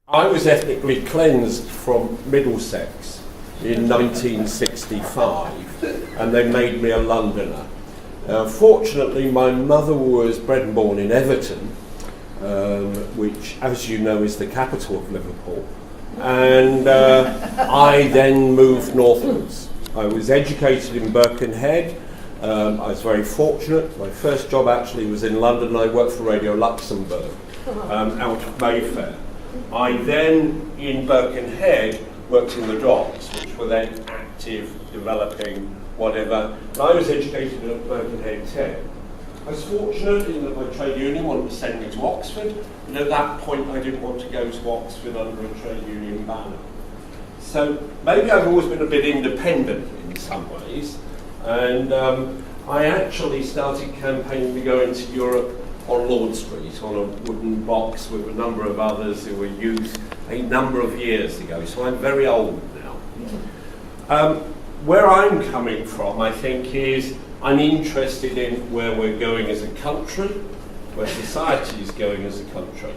I was ethnically cleansed from Middlesex in 1965, and they made me a Londoner. Fortunately, my mother was bred and born in Everton, which, as you know, is the capital of Liverpool. And I then moved northwards. I was educated in Birkenhead. I was very fortunate. My first job actually was in London. I worked for Radio Luxembourg out of Mayfair. I then, in Birkenhead, worked in the docks, which were then active, developing, whatever. And I was educated at Birkenhead 10. I was fortunate in that my trade union wanted to send me to Oxford, and at that point I didn't want to go to Oxford under a trade union banner. So maybe I've always been a bit independent in some ways, and I actually started campaigning to go into Europe on Lord Street on a wooden box with a number of others who were youth a number of years ago, so I'm very old now. Where I'm coming from, I think, is I'm interested in where we're going as a country, where society is going as a country.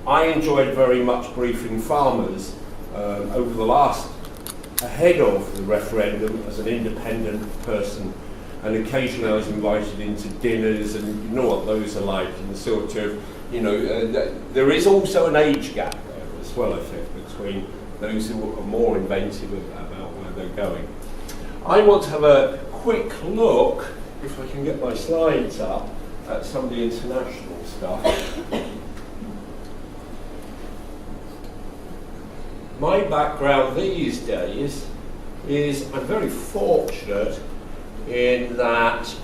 I enjoyed very much briefing farmers over the last, ahead of the referendum, as an independent person, and occasionally I was invited into dinners, and you know what those are like, and sort of, you know, there is also an age gap there as well, I think, between those who are more inventive about where they're going. I want to have a quick look, if I can get my slides up, at some of the international stuff. My background these days is I'm very fortunate in that,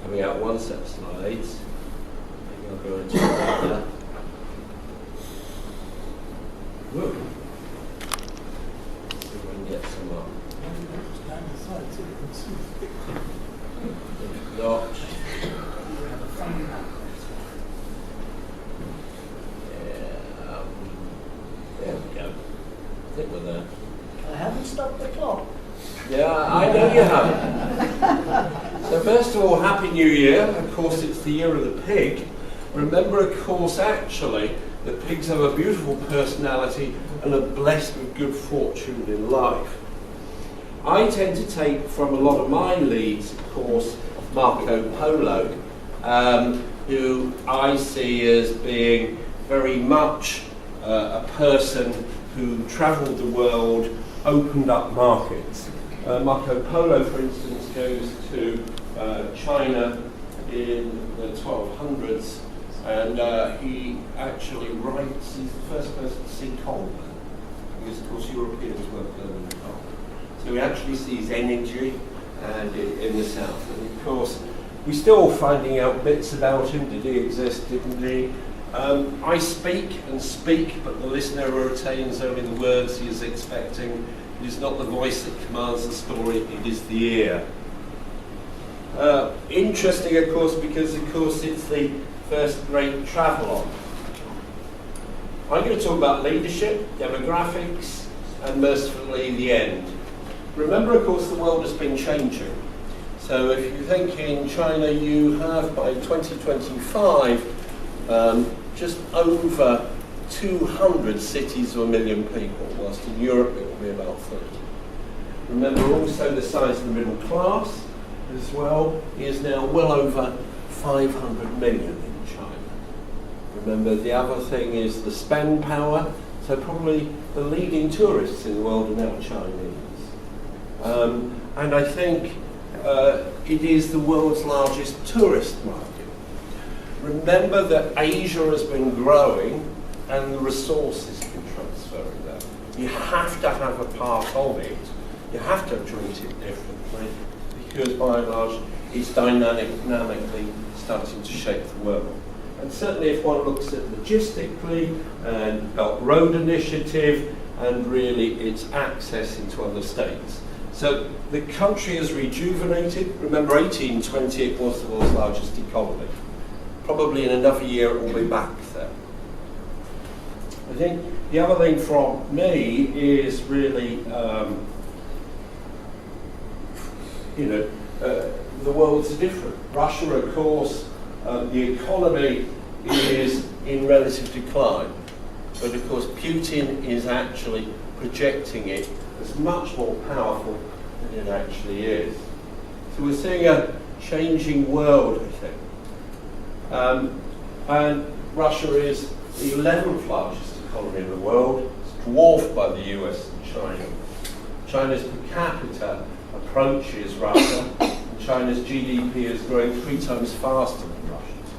coming out one set of slides, maybe I'll go into that. Whoa. See if I can get some up. If not, there we go. I think we're there. I haven't stopped the clock. Yeah, I know you haven't. So first of all, Happy New Year. Of course, it's the year of the pig. Remember, of course, actually, that pigs have a beautiful personality and are blessed with good fortune in life. I tend to take from a lot of my leads, of course, Marco Polo, who I see as being very much a person who travelled the world, opened up markets. Marco Polo, for instance, goes to China in the 1200s, and he actually writes, he's the first person to see coal, because of course Europeans weren't learning coal. So he actually sees energy and in the south. And of course, we're still finding out bits about him. Did he exist? Didn't he? I speak and speak, but the listener retains only the words he is expecting. It is not the voice that commands the story, it is the ear. Interesting, of course, because of course it's the first great travel-on. I'm going to talk about leadership, demographics, and mercifully the end. Remember, of course, the world has been changing. So if you think in China you have by 2025 just over 200 cities of 1 million people, whilst in Europe it will be about 30. Remember also the size of the middle class as well is now well over 500 million in China. Remember, the other thing is the spend power, so probably the leading tourists in the world are now Chinese. And I think it is the world's largest tourist market. Remember that Asia has been growing and the resources can transfer there. You have to have a part of it. You have to treat it differently because by and large it's dynamically starting to shape the world. And certainly if one looks at logistically and Belt Road Initiative and really its access into other states. So the country has rejuvenated. Remember 1820 it was the world's largest economy. Probably in another year it will be back there. I think the other thing from me is really, the world's different. Russia, of course, the economy is in relative decline. But of course, Putin is actually projecting it as much more powerful than it actually is. So we're seeing a changing world, I think. And Russia is the 11th largest economy in the world. It's dwarfed by the US and China. China's per capita approaches Russia, and China's GDP is growing 3 times faster than Russia's.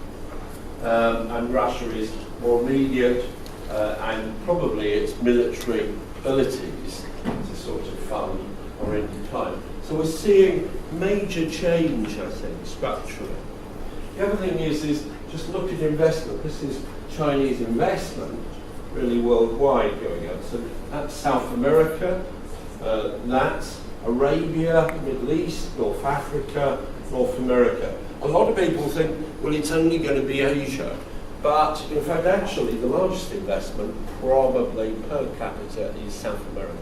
And Russia is more immediate, and probably its military abilities to sort of fund are in decline. So we're seeing major change, I think, structurally. The other thing is just look at investment. This is Chinese investment, really worldwide going on. So that's South America, that's Arabia, Middle East, North Africa, North America. A lot of people think, well, it's only going to be Asia. But in fact, actually, the largest investment, probably per capita, is South America.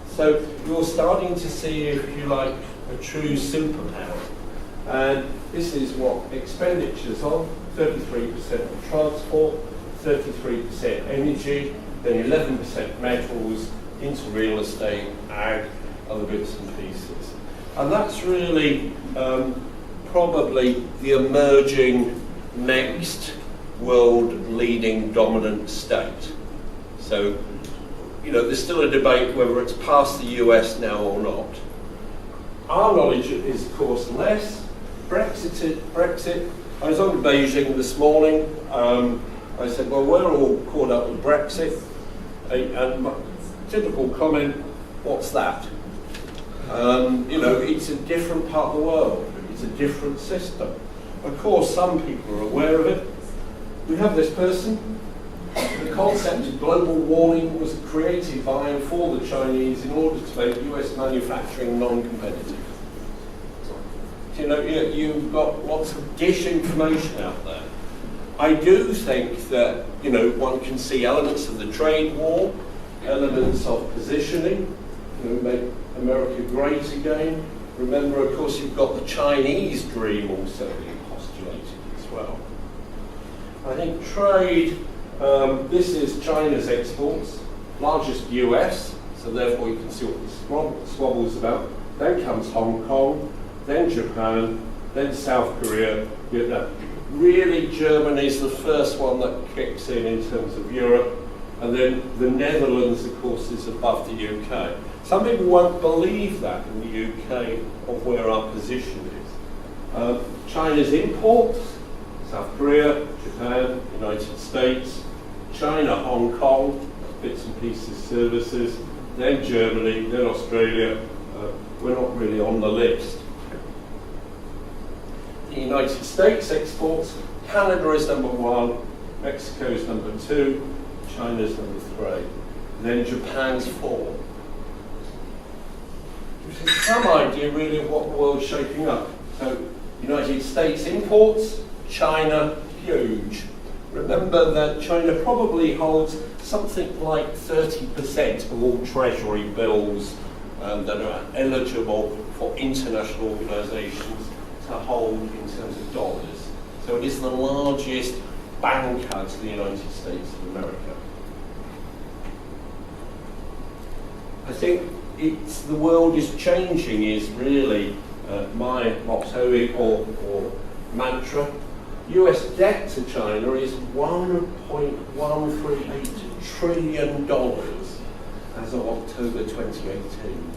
So you're starting to see, if you like, a true superpower. And this is what expenditures on: 33% of transport, 33% energy, then 11% metals, into real estate, ag, other bits and pieces. And that's really probably the emerging next world leading dominant state. So, you know, there's still a debate whether it's past the US now or not. Our knowledge is, of course, less. Brexit. I was on Beijing this morning. I said, well, we're all caught up with Brexit. And my typical comment, what's that? You know, it's a different part of the world. It's a different system. Of course, some people are aware of it. We have this person. The concept of global warming was created by and for the Chinese in order to make US manufacturing non-competitive. You know, you've got lots of disinformation out there. I do think that, you know, one can see elements of the trade war, elements of positioning, you know, make America great again. Remember, of course, you've got the Chinese dream also being postulated as well. I think trade, this is China's exports, largest US, so therefore you can see what the squabble's about. Then comes Hong Kong, then Japan, then South Korea, Vietnam. Really, Germany's the first one that kicks in terms of Europe, and then the Netherlands, of course, is above the UK. Some people won't believe that in the UK of where our position is. China's imports, South Korea, Japan, United States, China, Hong Kong, bits and pieces, services, then Germany, then Australia. We're not really on the list. The United States exports, Canada is number 1, Mexico is number 2, China's number 3, then Japan's 4. Which is some idea really of what the world's shaping up. So, United States imports, China, huge. Remember that China probably holds something like 30% of all treasury bills that are eligible for international organisations to hold in terms of dollars. So it is the largest banker to the United States of America. I think the world is changing is really my motto or mantra. US debt to China is $1.138 trillion as of October 2018.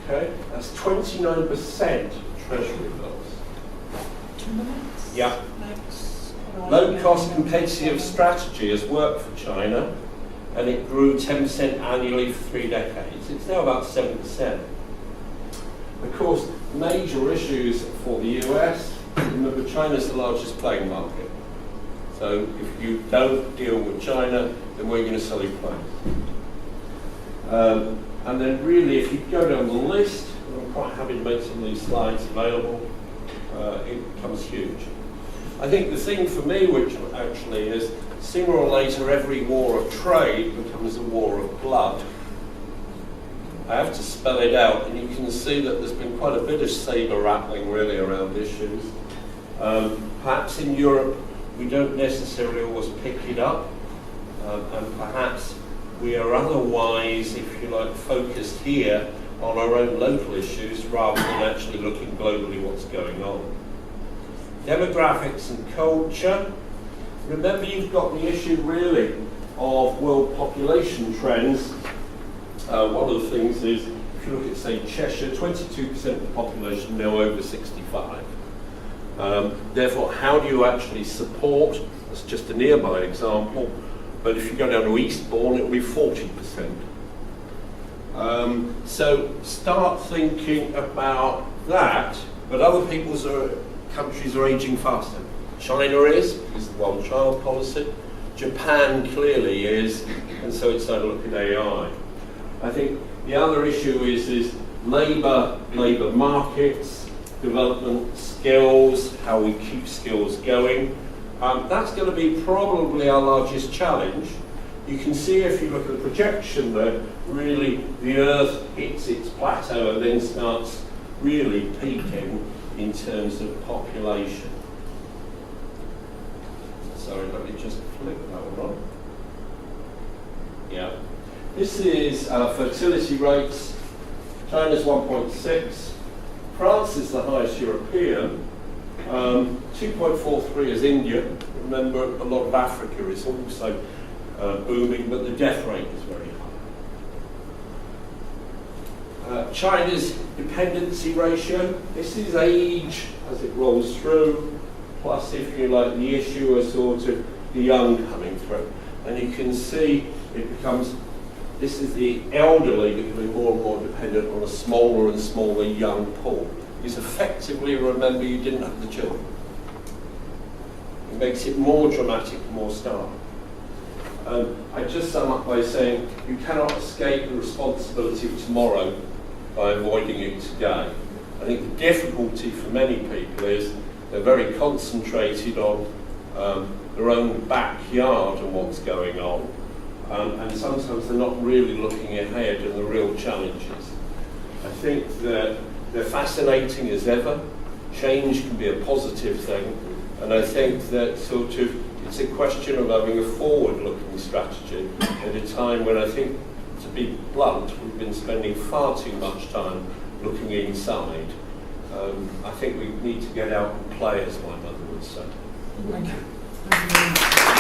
Okay, that's 29% treasury bills. 2 minutes? Yeah. Next. Low-cost competitive strategy has worked for China, and it grew 10% annually for 3 decades. It's now about 7%. Of course, major issues for the US. Remember, China's the largest playing market. So if you don't deal with China, then where are you going to sell your planes? And then really, if you go down the list, and I'm quite happy to make some of these slides available, it becomes huge. I think the thing for me, which actually is, sooner or later, every war of trade becomes a war of blood. I have to spell it out, and you can see that there's been quite a bit of saber rattling really around issues. Perhaps in Europe we don't necessarily always pick it up, and perhaps we are otherwise, if you like, focused here on our own local issues rather than actually looking globally what's going on. Demographics and culture. Remember, you've got the issue really of world population trends. One of the things is, if you look at, say, Cheshire, 22% of the population now over 65. Therefore, how do you actually support, that's just a nearby example, but if you go down to Eastbourne, it'll be 40%. So start thinking about that, but other countries are ageing faster. China is, because of the one-child policy. Japan clearly is, and so it's time to look at AI. I think the other issue is labour markets, development, skills, how we keep skills going. That's going to be probably our largest challenge. You can see if you look at the projection there, really the Earth hits its plateau and then starts really peaking in terms of population. Sorry, let me just flick that one on. Yeah. This is fertility rates. China's 1.6. France is the highest European. 2.43 is India. Remember, a lot of Africa is also booming, but the death rate is very high. China's dependency ratio. This is age as it rolls through, plus, if you like, the issue of sort of the young coming through. And you can see it becomes, this is the elderly becoming more and more dependent on a smaller and smaller young pool. Because effectively, remember, you didn't have the children. It makes it more dramatic, more stark. I just sum up by saying you cannot escape the responsibility of tomorrow by avoiding it today. I think the difficulty for many people is they're very concentrated on their own backyard and what's going on, and sometimes they're not really looking ahead at the real challenges. I think that they're fascinating as ever. Change can be a positive thing, and I think that sort of it's a question of having a forward-looking strategy at a time when I think, to be blunt, we've been spending far too much time looking inside. I think we need to get out and play, as my mother would say. Thank you.